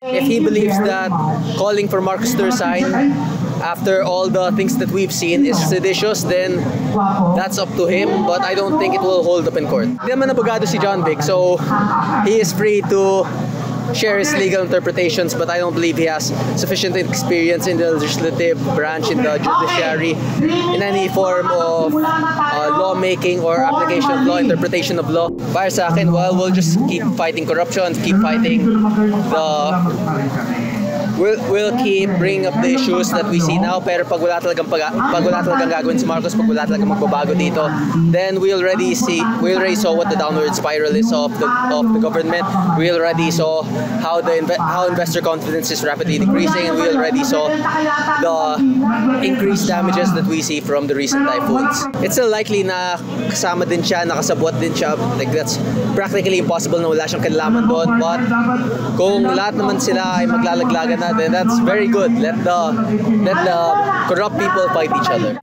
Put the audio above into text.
If he believes that calling for Marcos to resign after all the things that we've seen is seditious, then that's up to him. But I don't think it will hold up in court. Hindi naman abogado si John Vic, so he is free to share his legal interpretations, but I don't believe he has sufficient experience in the legislative branch, in the judiciary, in any form of lawmaking or application of law, interpretation of law. Para sa akin, well, we'll just keep fighting corruption, keep fighting We'll keep bringing up the issues that we see now, pero pag wala talagang gagawin si Marcos, pag wala talagang magbabago dito, then we already saw what the downward spiral is of the government. We already saw how investor confidence is rapidly decreasing, and we already saw the increased damages that we see from the recent typhoons. It's still likely na kasama din siya, nakasabot din siya. Like, that's practically impossible na wala siyang kinalaman doon. But kung lahat naman sila ay maglalaglagan na, then that's very good. Let the corrupt people fight each other.